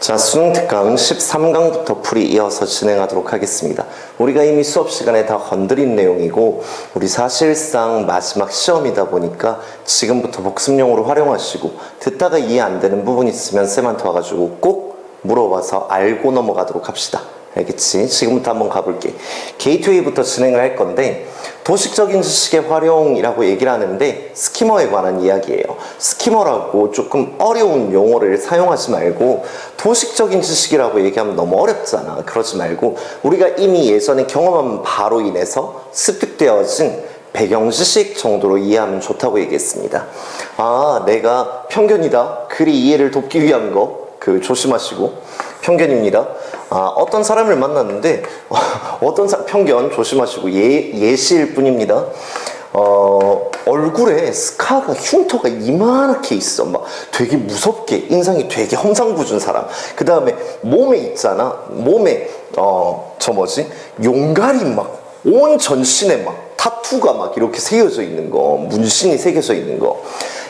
자, 수능 특강 13강부터 풀이 이어서 진행하도록 하겠습니다. 우리가 이미 수업 시간에 다 건드린 내용이고 우리 사실상 마지막 시험이다 보니까 지금부터 복습용으로 활용하시고 듣다가 이해 안 되는 부분 있으면 쌤한테 와가지고 꼭 물어봐서 알고 넘어가도록 합시다. 알겠지? 지금부터 한번 가볼게. 게이트웨이부터 진행을 할 건데 도식적인 지식의 활용이라고 얘기를 하는데 스키머에 관한 이야기예요. 스키머라고 조금 어려운 용어를 사용하지 말고 도식적인 지식이라고 얘기하면 너무 어렵잖아. 그러지 말고 우리가 이미 예전에 경험한 바로 인해서 습득되어진 배경지식 정도로 이해하면 좋다고 얘기했습니다. 아, 내가 편견이다. 글이 이해를 돕기 위한 거 조심하시고 편견입니다. 어떤 사람을 만났는데 편견 조심하시고 예시일 뿐입니다. 얼굴에 스카가 흉터가 이만하게 있어. 막 되게 무섭게 인상이 되게 험상궂은 사람. 그 다음에 몸에 있잖아. 몸에 용갈이 막 온 전신에 막 타투가 막 이렇게 새겨져 있는 거, 문신이 새겨져 있는 거.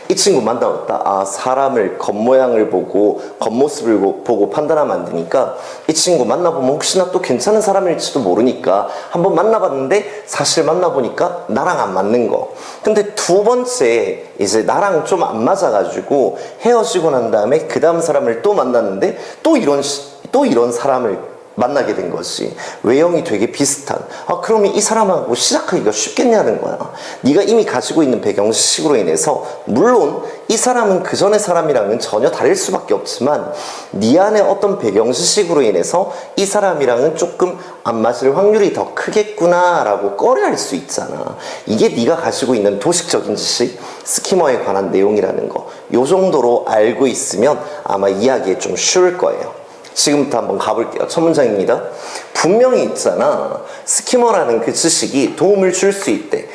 이 친구 만나봤다. 사람을 겉모양을 보고 겉모습을 보고 판단하면 안 되니까 이 친구 만나보면 혹시나 또 괜찮은 사람일지도 모르니까 한번 만나봤는데 사실 만나보니까 나랑 안 맞는 거. 근데 두 번째 이제 나랑 좀 안 맞아가지고 헤어지고 난 다음에 그 다음 사람을 또 만났는데 또 이런 사람을 만나게 된 것이 외형이 되게 비슷한. 그러면 이 사람하고 시작하기가 쉽겠냐는 거야. 네가 이미 가지고 있는 배경지식으로 인해서 물론 이 사람은 그 전의 사람이랑은 전혀 다를 수밖에 없지만 네 안에 어떤 배경지식으로 인해서 이 사람이랑은 조금 안 맞을 확률이 더 크겠구나 라고 꺼려할 수 있잖아. 이게 네가 가지고 있는 도식적인 지식, 스키머에 관한 내용이라는 거. 요 정도로 알고 있으면 아마 이해하기에 좀 쉬울 거예요. 지금부터 한번 가볼게요. 첫 문장입니다. 분명히 있잖아. 스키머라는 그 지식이 도움을 줄 수 있대.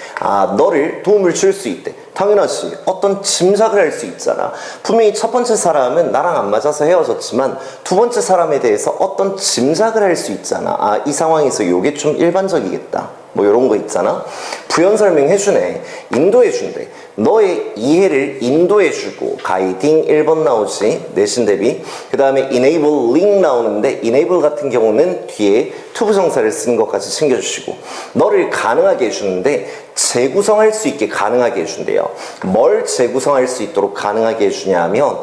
너를 도움을 줄 수 있대. 당연하지. 어떤 짐작을 할 수 있잖아. 분명히 첫 번째 사람은 나랑 안 맞아서 헤어졌지만 두 번째 사람에 대해서 어떤 짐작을 할 수 있잖아. 이 상황에서 요게 좀 일반적이겠다. 뭐 이런 거 있잖아. 부연 설명해주네. 인도해준대. 너의 이해를 인도해주고 가이딩 1번 나오지. 내신 대비. 그 다음에 enabling 나오는데 enable 같은 경우는 뒤에 투부정사를 쓰는 것까지 챙겨주시고 너를 가능하게 해주는데 재구성할 수 있게 가능하게 해준대요. 뭘 재구성할 수 있도록 가능하게 해주냐 하면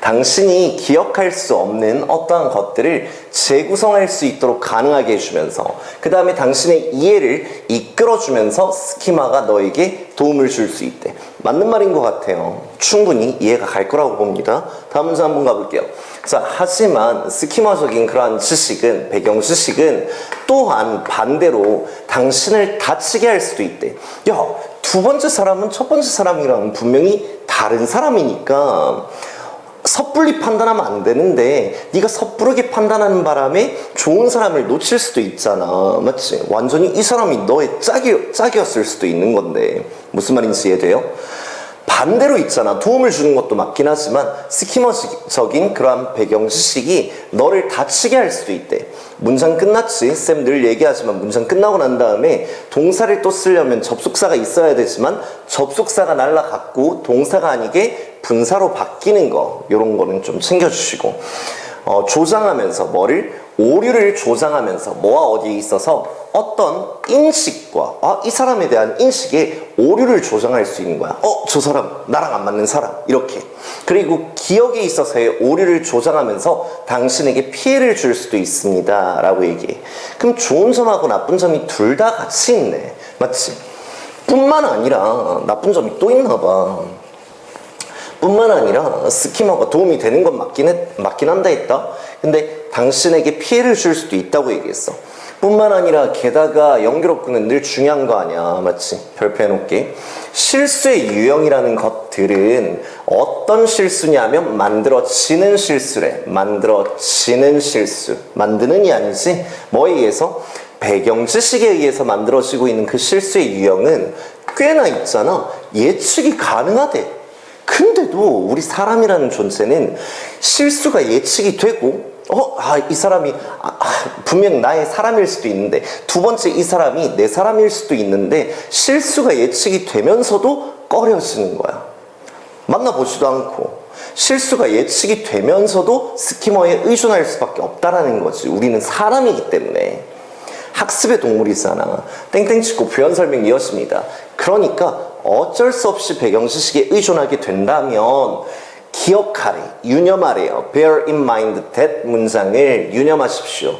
당신이 기억할 수 없는 어떠한 것들을 재구성할 수 있도록 가능하게 해주면서 그 다음에 당신의 이해를 이끌어주면서 스키마가 너에게 도움을 줄 수 있대. 맞는 말인 것 같아요. 충분히 이해가 갈 거라고 봅니다. 다음 문제 한번 가볼게요. 자, 하지만 스키마적인 그러한 지식은, 배경 지식은 또한 반대로 당신을 다치게 할 수도 있대. 야, 두 번째 사람은 첫 번째 사람이랑 분명히 다른 사람이니까 섣불리 판단하면 안 되는데 네가 섣부르게 판단하는 바람에 좋은 사람을 놓칠 수도 있잖아. 맞지? 완전히 이 사람이 너의 짝이었을 수도 있는 건데 무슨 말인지 이해돼요? 반대로 있잖아. 도움을 주는 것도 맞긴 하지만 스키머적인 그러한 배경 지식이 너를 다치게 할 수도 있대. 문장 끝났지? 쌤 늘 얘기하지만 문장 끝나고 난 다음에 동사를 또 쓰려면 접속사가 있어야 되지만 접속사가 날라갔고 동사가 아니게 분사로 바뀌는 거, 이런 거는 좀 챙겨주시고 조장하면서 오류를 조장하면서 뭐와 어디에 있어서 어떤 인식과 이 사람에 대한 인식에 오류를 조장할 수 있는 거야. 저 사람 나랑 안 맞는 사람 이렇게. 그리고 기억에 있어서의 오류를 조장하면서 당신에게 피해를 줄 수도 있습니다 라고 얘기해. 그럼 좋은 점하고 나쁜 점이 둘 다 같이 있네. 맞지? 뿐만 아니라 나쁜 점이 또 있나 봐. 뿐만 아니라 스키머가 도움이 되는 건 맞긴 한다 했다. 근데 당신에게 피해를 줄 수도 있다고 얘기했어. 뿐만 아니라 게다가 연결어구는 늘 중요한 거 아니야. 맞지? 별표 해놓을게. 실수의 유형이라는 것들은 어떤 실수냐면 만들어지는 실수래. 만들어지는 실수. 만드는이 아니지. 뭐에 의해서? 배경 지식에 의해서 만들어지고 있는 그 실수의 유형은 꽤나 있잖아. 예측이 가능하대. 근데도 우리 사람이라는 존재는 실수가 예측이 되고 이 사람이 분명 나의 사람일 수도 있는데 두 번째 이 사람이 내 사람일 수도 있는데 실수가 예측이 되면서도 꺼려지는 거야. 만나보지도 않고 실수가 예측이 되면서도 스키머에 의존할 수밖에 없다라는 거지. 우리는 사람이기 때문에. 학습의 동물이잖아. 땡땡 치고 부연 설명 이어집니다. 그러니까 어쩔 수 없이 배경 지식에 의존하게 된다면 기억하래, 유념하래요. Bear in mind that 문장을 유념하십시오.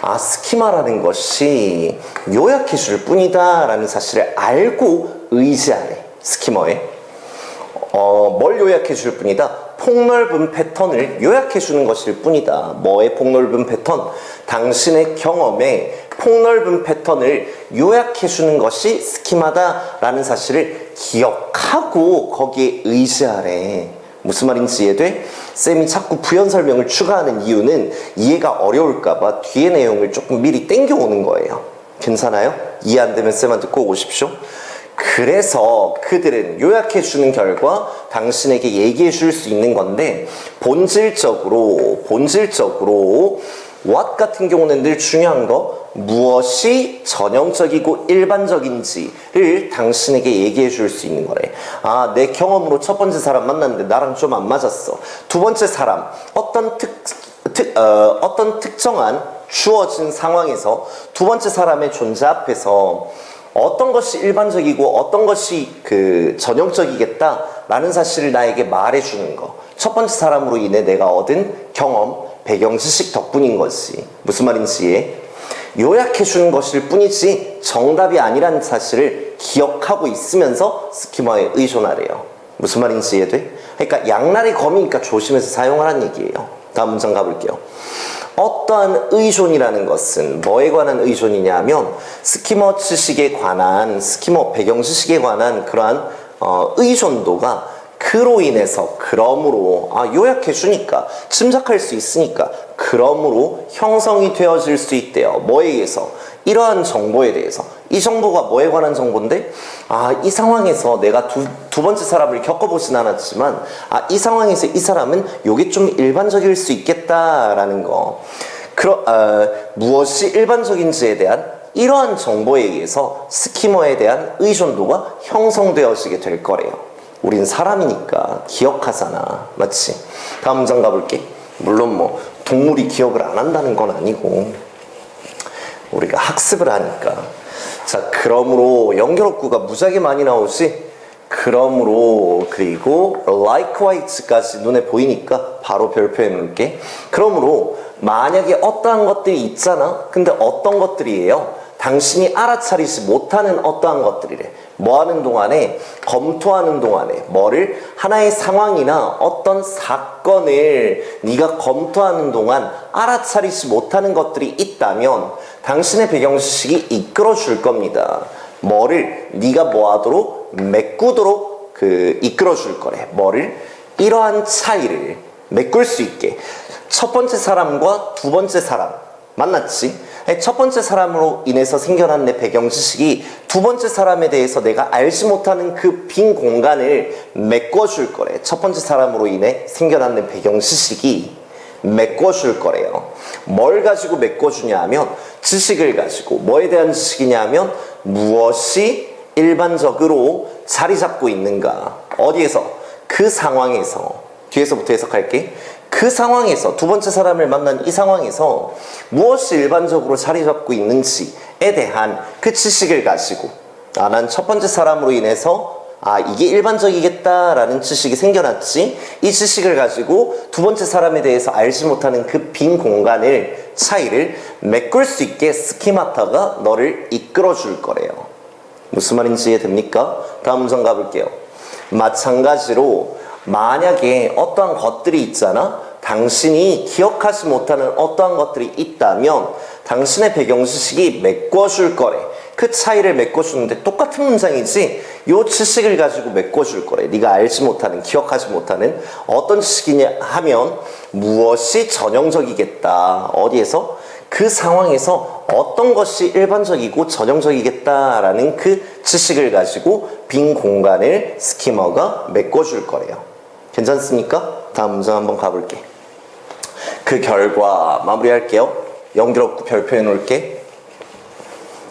아, 스키마라는 것이 요약해 줄 뿐이다 라는 사실을 알고 의지하래. 스키머에. 뭘 요약해 줄 뿐이다? 폭넓은 패턴을 요약해 주는 것일 뿐이다. 뭐의 폭넓은 패턴? 당신의 경험에 폭넓은 패턴을 요약해 주는 것이 스키마다라는 사실을 기억하고 거기에 의지하래. 무슨 말인지 이해돼? 쌤이 자꾸 부연 설명을 추가하는 이유는 이해가 어려울까봐 뒤에 내용을 조금 미리 땡겨오는 거예요. 괜찮아요? 이해 안 되면 쌤한테 꼭 오십시오. 그래서 그들은 요약해주는 결과 당신에게 얘기해줄 수 있는 건데 본질적으로 what 같은 경우는 늘 중요한 거 무엇이 전형적이고 일반적인지를 당신에게 얘기해줄 수 있는 거래. 아, 내 경험으로 첫 번째 사람 만났는데 나랑 좀 안 맞았어. 두 번째 사람 어떤 특정한 주어진 상황에서 두 번째 사람의 존재 앞에서 어떤 것이 일반적이고 어떤 것이 전형적이겠다라는 사실을 나에게 말해주는 거. 첫 번째 사람으로 인해 내가 얻은 경험, 배경 지식 덕분인 거지. 무슨 말인지 이해? 요약해주는 것일 뿐이지 정답이 아니라는 사실을 기억하고 있으면서 스키머에 의존하래요. 무슨 말인지 이해돼? 그러니까 양날의 검이니까 조심해서 사용하라는 얘기예요. 다음 문장 가볼게요. 어떠한 의존이라는 것은 뭐에 관한 의존이냐면 스키머 지식에 관한, 스키머 배경 지식에 관한 그러한 의존도가 그로 인해서, 그러므로, 요약해 주니까, 짐작할 수 있으니까, 그러므로 형성이 되어질 수 있대요. 뭐에 의해서? 이러한 정보에 대해서. 이 정보가 뭐에 관한 정보인데? 이 상황에서 내가 두 번째 사람을 겪어보진 않았지만, 이 상황에서 이 사람은 요게 좀 일반적일 수 있겠다라는 거. 무엇이 일반적인지에 대한 이러한 정보에 의해서 스키머에 대한 의존도가 형성되어지게 될 거래요. 우린 사람이니까 기억하잖아. 맞지? 다음 문장 가볼게. 물론 동물이 기억을 안 한다는 건 아니고 우리가 학습을 하니까. 자, 그러므로 연결어구가 무지하게 많이 나오지. 그러므로, 그리고 likewise까지 눈에 보이니까 바로 별표해 놓을게. 그러므로 만약에 어떠한 것들이 있잖아. 근데 어떤 것들이에요? 당신이 알아차리지 못하는 어떠한 것들이래. 뭐 하는 동안에? 검토하는 동안에 뭐를? 하나의 상황이나 어떤 사건을 네가 검토하는 동안 알아차리지 못하는 것들이 있다면 당신의 배경 지식이 이끌어 줄 겁니다. 뭐를? 네가 뭐 하도록? 메꾸도록 이끌어 줄 거래. 뭐를? 이러한 차이를 메꿀 수 있게. 첫 번째 사람과 두 번째 사람 만났지? 첫 번째 사람으로 인해서 생겨난 내 배경 지식이 두 번째 사람에 대해서 내가 알지 못하는 그 빈 공간을 메꿔줄 거래. 첫 번째 사람으로 인해 생겨난 내 배경 지식이 메꿔줄 거래요. 뭘 가지고 메꿔주냐 하면 지식을 가지고. 뭐에 대한 지식이냐 하면 무엇이 일반적으로 자리 잡고 있는가. 어디에서? 그 상황에서. 뒤에서부터 해석할게. 그 상황에서, 두 번째 사람을 만난 이 상황에서 무엇이 일반적으로 자리 잡고 있는지에 대한 그 지식을 가지고 난 첫 번째 사람으로 인해서 이게 일반적이겠다라는 지식이 생겨났지. 이 지식을 가지고 두 번째 사람에 대해서 알지 못하는 그 빈 공간을, 차이를 메꿀 수 있게 스키마타가 너를 이끌어 줄 거래요. 무슨 말인지 이해됩니까? 다음 문장 가볼게요. 마찬가지로 만약에 어떠한 것들이 있잖아. 당신이 기억하지 못하는 어떠한 것들이 있다면 당신의 배경 지식이 메꿔줄 거래. 그 차이를 메꿔주는데 똑같은 문장이지 요 지식을 가지고 메꿔줄 거래. 네가 알지 못하는, 기억하지 못하는 어떤 지식이냐 하면 무엇이 전형적이겠다. 어디에서? 그 상황에서 어떤 것이 일반적이고 전형적이겠다라는 그 지식을 가지고 빈 공간을 스키머가 메꿔줄 거래요. 괜찮습니까? 다음 문장 한번 가볼게. 그 결과 마무리할게요. 연결어구 별표해 놓을게.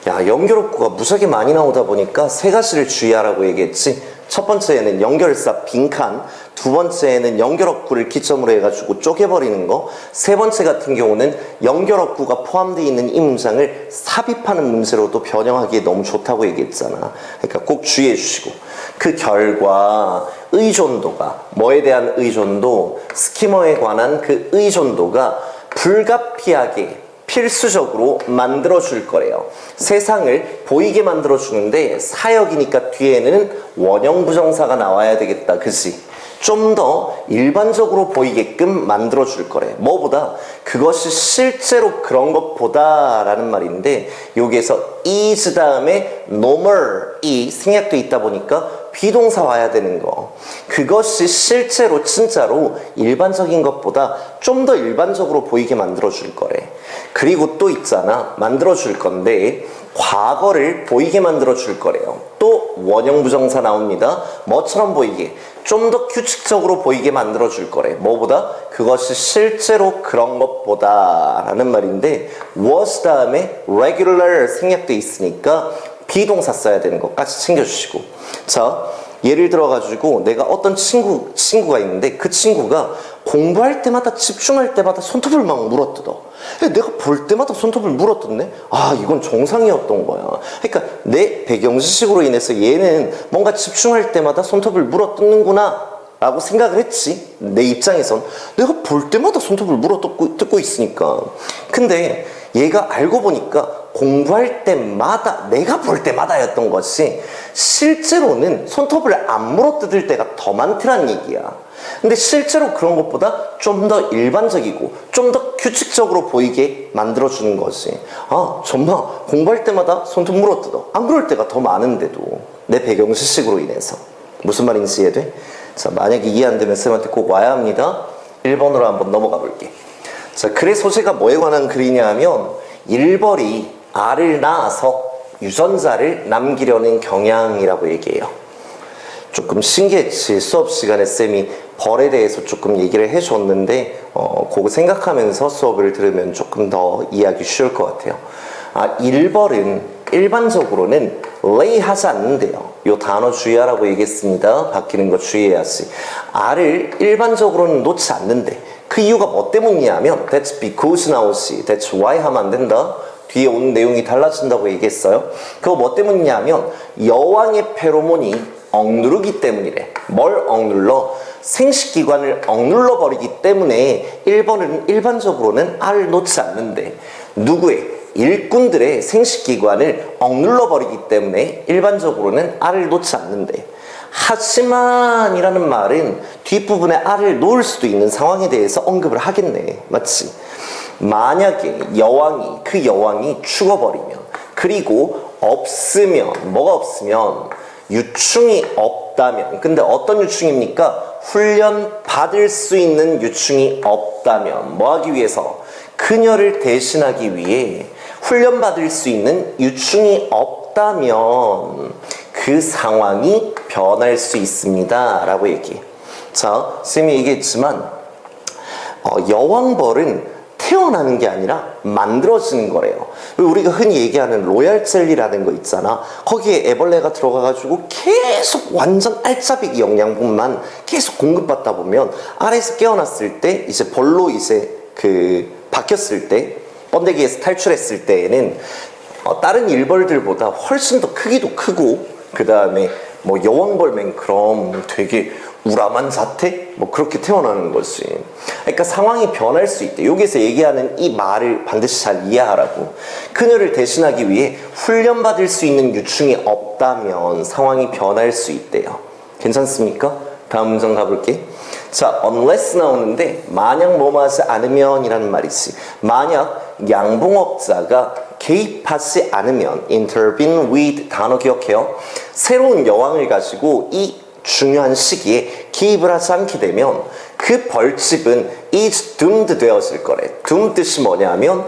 연결어구가 무지하게 많이 나오다 보니까 세 가지를 주의하라고 얘기했지. 첫 번째에는 연결사 빈칸, 두 번째에는 연결억구를 기점으로 해가지고 쪼개버리는 거, 세 번째 같은 경우는 연결억구가 포함되어 있는 이 문장을 삽입하는 문제로도 변형하기에 너무 좋다고 얘기했잖아. 그러니까 꼭 주의해 주시고, 그 결과 의존도가, 뭐에 대한 의존도, 스키머에 관한 그 의존도가 불가피하게 필수적으로 만들어줄 거래요. 세상을 보이게 만들어주는데 사역이니까 뒤에는 원형 부정사가 나와야 되겠다. 그치? 좀 더 일반적으로 보이게끔 만들어줄 거래. 뭐보다? 그것이 실제로 그런 것보다 라는 말인데 여기에서 is 다음에 normal이 생략돼 있다 보니까 비동사 와야 되는 거. 그것이 실제로 진짜로 일반적인 것보다 좀 더 일반적으로 보이게 만들어줄 거래. 그리고 또 있잖아. 만들어줄 건데 과거를 보이게 만들어줄 거래요. 또 원형 부정사 나옵니다. 뭐처럼 보이게? 좀 더 규칙적으로 보이게 만들어줄 거래. 뭐보다? 그것이 실제로 그런 것보다 라는 말인데 was 다음에 regular 생략돼 있으니까 비동사 써야 되는 것까지 챙겨주시고. 자, 예를 들어가지고 내가 어떤 친구가 있는데 그 친구가 공부할 때마다 집중할 때마다 손톱을 막 물어뜯어. 내가 볼 때마다 손톱을 물어뜯네? 아, 이건 정상이었던 거야. 그러니까 내 배경지식으로 인해서 얘는 뭔가 집중할 때마다 손톱을 물어뜯는구나 라고 생각을 했지. 내 입장에선 내가 볼 때마다 손톱을 물어뜯고 있으니까. 근데 얘가 알고 보니까 공부할 때마다, 내가 볼 때마다였던 것이 실제로는 손톱을 안 물어뜯을 때가 더 많더란 얘기야. 근데 실제로 그런 것보다 좀 더 일반적이고 좀 더 규칙적으로 보이게 만들어주는 거지. 아, 정말 공부할 때마다 손톱 물어뜯어. 안 그럴 때가 더 많은데도 내 배경지식으로 인해서. 무슨 말인지 이해돼? 자, 만약에 이해 안 되면 쌤한테 꼭 와야 합니다. 1번으로 한번 넘어가 볼게. 자, 글의 소재가 뭐에 관한 글이냐 하면 1벌이 알을 낳아서 유전자를 남기려는 경향이라고 얘기해요. 조금 신기했지. 수업 시간에 쌤이 벌에 대해서 조금 얘기를 해줬는데 그거 생각하면서 수업을 들으면 조금 더 이해하기 쉬울 것 같아요. 아, 1벌은 일반적으로는 lay 하지 않는데요. 요 단어 주의하라고 얘기했습니다. 바뀌는 거 주의해야지. 알을 일반적으로는 놓지 않는데 그 이유가 뭐 때문이냐면 that's because 나오지 that's why 하면 안 된다. 뒤에 오는 내용이 달라진다고 얘기했어요. 그거 뭐 때문이냐면 여왕의 페로몬이 억누르기 때문이래. 뭘 억눌러? 생식기관을 억눌러 버리기 때문에 1번은 일반적으로는 알을 놓지 않는데 누구의? 일꾼들의 생식기관을 억눌러 버리기 때문에 일반적으로는 알을 놓지 않는데 하지만 이라는 말은 뒷부분에 알을 놓을 수도 있는 상황에 대해서 언급을 하겠네. 맞지? 만약에 그 여왕이 죽어버리면 그리고 없으면 뭐가 없으면 유충이 없다면 근데 어떤 유충입니까? 훈련 받을 수 있는 유충이 없다면 뭐 하기 위해서? 그녀를 대신하기 위해 훈련 받을 수 있는 유충이 없다면 그 상황이 변할 수 있습니다 라고 얘기해. 자, 쌤이 얘기했지만 여왕벌은 태어나는 게 아니라 만들어지는 거래요. 우리가 흔히 얘기하는 로얄 젤리라는 거 있잖아. 거기에 애벌레가 들어가가지고 계속 완전 알짜배기 영양분만 계속 공급받다 보면 알에서 깨어났을 때 이제 벌로 이제 바뀌었을 때 번데기에서 탈출했을 때에는 다른 일벌들보다 훨씬 더 크기도 크고 그 다음에 뭐 여왕벌맨처럼 되게 우람한 자태? 뭐 그렇게 태어나는 거지. 그러니까 상황이 변할 수 있대. 여기서 얘기하는 이 말을 반드시 잘 이해하라고. 그녀를 대신하기 위해 훈련받을 수 있는 유충이 없다면 상황이 변할 수 있대요. 괜찮습니까? 다음 문장 가볼게. 자, unless 나오는데 만약 뭐뭐 하지 않으면 이라는 말이지. 만약 양봉업자가 개입하지 않으면 intervene with 단어 기억해요. 새로운 여왕을 가지고 이 중요한 시기에 개입을 하지 않게 되면 그 벌집은 is doomed 되어질 거래. doomed 뜻이 뭐냐면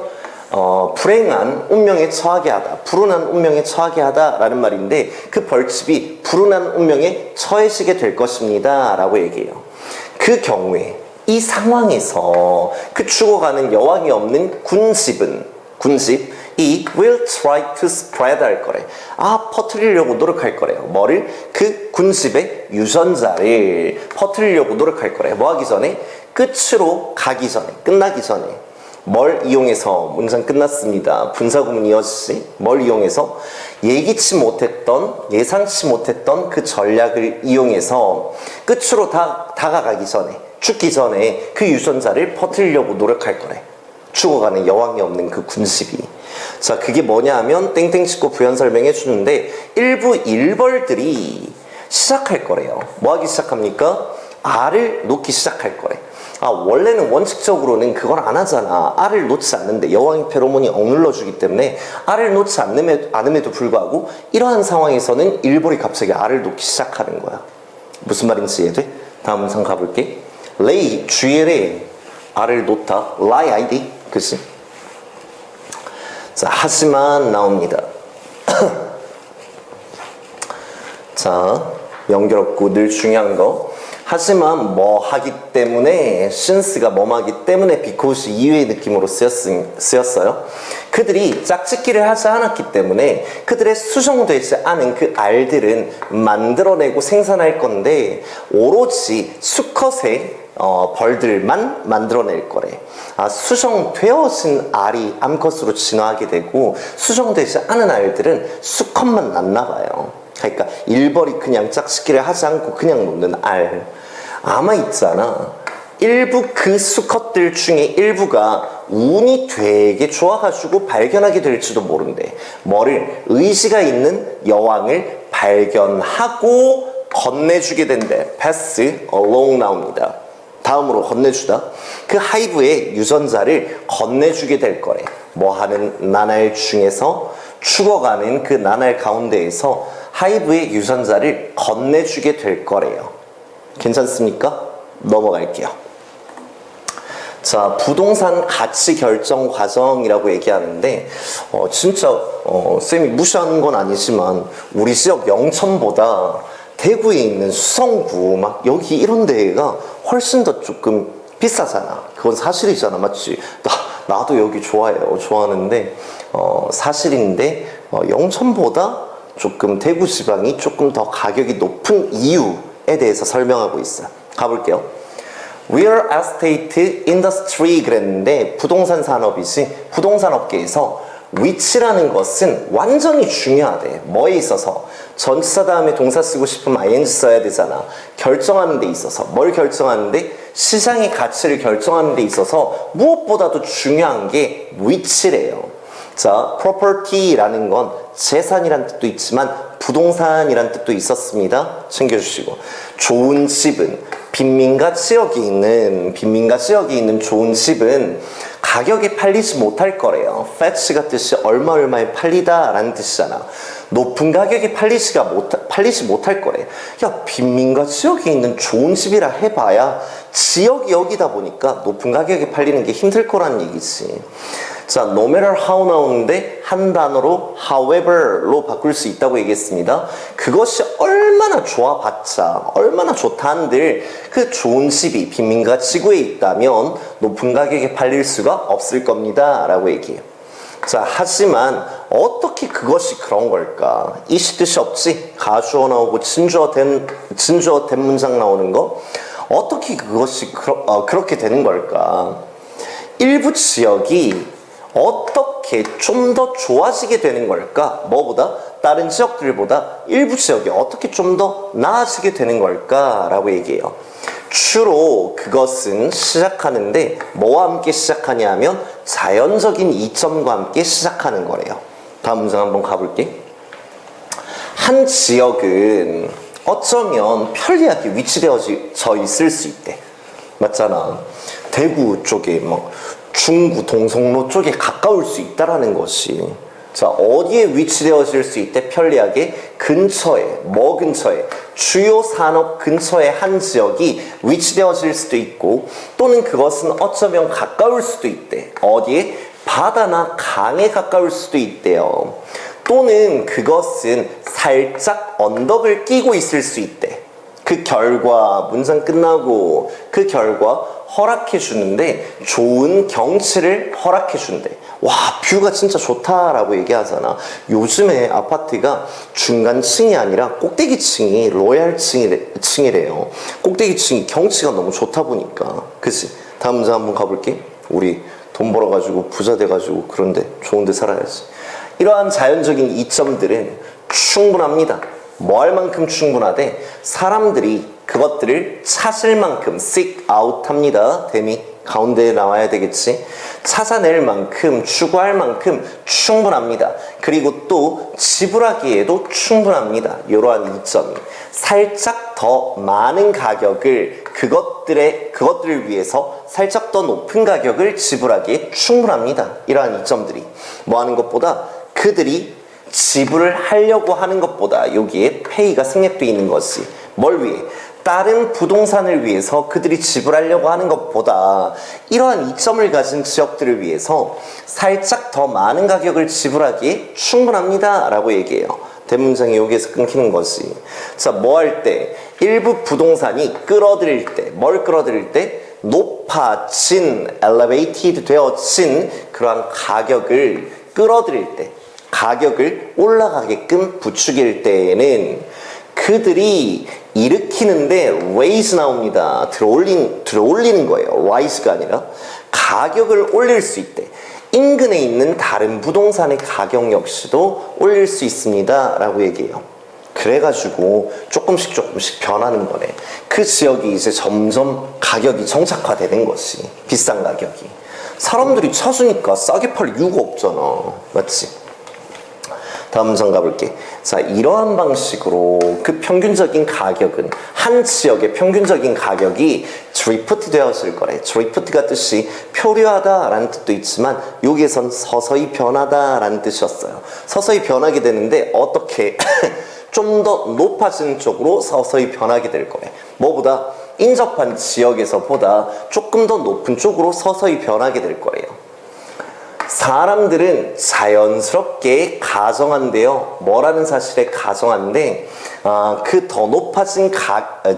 불행한 운명에 처하게 하다, 불운한 운명에 처하게 하다 라는 말인데 그 벌집이 불운한 운명에 처해지게 될 것입니다 라고 얘기해요. 그 경우에 이 상황에서 그 죽어가는 여왕이 없는 군집 이 will try to spread 할 거래. 퍼뜨리려고 노력할 거래요. 뭐를? 그 군집의 유전자를 퍼뜨리려고 노력할 거래. 뭐 하기 전에? 끝으로 가기 전에, 끝나기 전에. 뭘 이용해서? 문장 끝났습니다. 분사구문 이어지지? 뭘 이용해서? 예기치 못했던, 예상치 못했던 그 전략을 이용해서 끝으로 다가가기 전에, 죽기 전에 그 유전자를 퍼뜨리려고 노력할 거래. 죽어가는 여왕이 없는 그 군집이. 자, 그게 뭐냐 하면 땡땡 찍고 부연 설명해 주는데 일부 일벌들이 시작할 거래요. 뭐 하기 시작합니까? 알을 놓기 시작할 거래. 원래는 원칙적으로는 그걸 안 하잖아. 알을 놓지 않는데 여왕의 페로몬이 억눌러 주기 때문에 알을 놓지 않음에도 불구하고 이러한 상황에서는 일벌이 갑자기 알을 놓기 시작하는 거야. 무슨 말인지 이해돼? 다음 문장 가볼게. 레이, 주일에 알을 놓다. lie id. 그치? 자, 하지만 나옵니다. 자, 연결없고 늘 중요한 거. 하지만 뭐 하기 때문에 since가 뭐하기 때문에 because 이유의 느낌으로 쓰였어요. 그들이 짝짓기를 하지 않았기 때문에 그들의 수정되지 않은 그 알들은 만들어내고 생산할 건데 오로지 수컷의 벌들만 만들어낼 거래. 수정되어진 알이 암컷으로 진화하게 되고 수정되지 않은 알들은 수컷만 낳나 봐요. 그러니까 일벌이 그냥 짝짓기를 하지 않고 그냥 놓는 알. 아마 있잖아. 일부 그 수컷들 중에 일부가 운이 되게 좋아가지고 발견하게 될지도 모른대. 뭐를? 의지가 있는 여왕을 발견하고 건네주게 된대. pass along 나옵니다. 다음으로 건네주다. 그 하이브의 유전자를 건네주게 될 거래. 뭐 하는 나날 중에서 죽어가는 그 나날 가운데에서 하이브의 유전자를 건네주게 될 거래요. 괜찮습니까? 넘어갈게요. 자, 부동산 가치 결정 과정이라고 얘기하는데 진짜 쌤이 무시하는 건 아니지만 우리 지역 영천보다 대구에 있는 수성구 막 여기 이런 데가 훨씬 더 조금 비싸잖아. 그건 사실이잖아. 맞지? 나도 여기 좋아해요. 좋아하는데 사실인데 영천보다 조금 대구 지방이 조금 더 가격이 높은 이유에 대해서 설명하고 있어요. 가볼게요. Real estate industry 그랬는데 부동산 산업이지. 부동산 업계에서 위치라는 것은 완전히 중요하대. 뭐에 있어서? 전치사 다음에 동사 쓰고 싶으면 ing 써야 되잖아. 결정하는 데 있어서. 뭘 결정하는데? 시장의 가치를 결정하는 데 있어서 무엇보다도 중요한 게 위치래요. 자, property라는 건 재산이란 뜻도 있지만 부동산이란 뜻도 있었습니다. 챙겨주시고. 좋은 집은 빈민가 지역에 있는 좋은 집은 가격에 팔리지 못할 거래요. fetch가 뜻이 얼마에 팔리다 라는 뜻이잖아. 높은 가격에 팔리지 못할 거래. 야, 빈민가 지역에 있는 좋은 집이라 해봐야 지역이 여기다 보니까 높은 가격에 팔리는 게 힘들 거라는 얘기지. 자, no matter how 나오는데 한 단어로 however로 바꿀 수 있다고 얘기했습니다. 그것이 얼마나 좋아봤자 얼마나 좋다 한들 그 좋은 집이 빈민가 지구에 있다면 높은 가격에 팔릴 수가 없을 겁니다 라고 얘기해요. 자, 하지만 어떻게 그것이 그런 걸까? 이시 뜻이 없지? 가주어 나오고 진주어 된 문장 나오는 거 어떻게 그것이 그렇게 되는 걸까? 일부 지역이 어떻게 좀 더 좋아지게 되는 걸까? 뭐보다? 다른 지역들보다 일부 지역이 어떻게 좀 더 나아지게 되는 걸까? 라고 얘기해요. 주로 그것은 시작하는데 뭐와 함께 시작하냐 하면 자연적인 이점과 함께 시작하는 거래요. 다음 문장 한번 가볼게. 한 지역은 어쩌면 편리하게 위치되어져 있을 수 있대. 맞잖아. 대구 쪽에 막 중구, 동성로 쪽에 가까울 수 있다라는 것이. 자, 어디에 위치되어질 수 있대? 편리하게 근처에, 뭐 근처에? 주요 산업 근처에 한 지역이 위치되어질 수도 있고 또는 그것은 어쩌면 가까울 수도 있대. 어디에? 바다나 강에 가까울 수도 있대요. 또는 그것은 살짝 언덕을 끼고 있을 수 있대. 그 결과 문장 끝나고 그 결과 허락해 주는데 좋은 경치를 허락해 준대. 와, 뷰가 진짜 좋다라고 얘기하잖아. 요즘에 아파트가 중간층이 아니라 꼭대기층이 로얄층이래요. 꼭대기층이 경치가 너무 좋다 보니까. 그치? 다음 문장 한번 가볼게. 우리 돈 벌어가지고 부자 돼가지고 그런데 좋은데 살아야지. 이러한 자연적인 이점들은 충분합니다. 뭐 할 만큼 충분하되 사람들이 그것들을 찾을 만큼 seek out 합니다. 데미 가운데에 나와야 되겠지. 찾아낼 만큼, 추구할 만큼 충분합니다. 그리고 또 지불하기에도 충분합니다. 이러한 이점이 살짝 더 많은 가격을 그것들을 위해서 살짝 더 높은 가격을 지불하기에 충분합니다. 이러한 이점들이 뭐 하는 것보다 그들이 지불을 하려고 하는 것보다 여기에 pay가 생략되어 있는 것이 뭘 위해? 다른 부동산을 위해서 그들이 지불하려고 하는 것보다 이러한 이점을 가진 지역들을 위해서 살짝 더 많은 가격을 지불하기에 충분합니다 라고 얘기해요. 대문장이 여기에서 끊기는 것이 자, 뭐 할 때? 일부 부동산이 끌어들일 때 뭘 끌어들일 때? 높아진, elevated 되어진 그러한 가격을 끌어들일 때 가격을 올라가게끔 부추길 때에는 그들이 일으키는데 raise 나옵니다. 들어올리는 거예요. rise가 아니라 가격을 올릴 수 있대. 인근에 있는 다른 부동산의 가격 역시도 올릴 수 있습니다 라고 얘기해요. 그래가지고 조금씩 변하는 거네. 그 지역이 이제 점점 가격이 정착화되는 것이 비싼 가격이 사람들이 찾으니까 싸게 팔 이유가 없잖아. 맞지? 다음 문장 가볼게. 자, 이러한 방식으로 그 평균적인 가격은 한 지역의 평균적인 가격이 drift 되었을 거래. drift가 뜻이 표류하다 라는 뜻도 있지만 여기에선 서서히 변하다 라는 뜻이었어요. 서서히 변하게 되는데 어떻게 좀 더 높아지는 쪽으로 서서히 변하게 될 거래. 뭐보다 인접한 지역에서보다 조금 더 높은 쪽으로 서서히 변하게 될 거예요. 사람들은 자연스럽게 가정한대요. 뭐라는 사실에 가정한데 그 더 높아진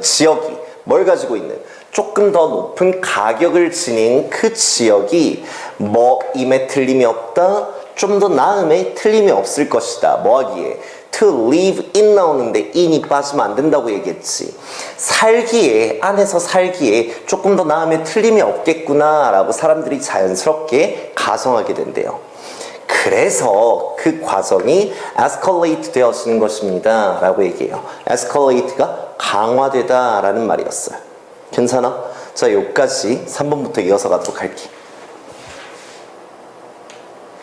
지역이 뭘 가지고 있는 조금 더 높은 가격을 지닌 그 지역이 뭐임에 틀림이 없다. 좀 더 나음에 틀림이 없을 것이다. 뭐하기에? to live in 나오는데 in이 빠지면 안 된다고 얘기했지. 안에서 살기에 조금 더 나음에 틀림이 없겠구나 라고 사람들이 자연스럽게 가정하게 된대요. 그래서 그 과정이 escalate 되어지는 것입니다 라고 얘기해요. escalate가 강화되다 라는 말이었어요. 괜찮아? 자, 여기까지 3번부터 이어서 가도록 할게.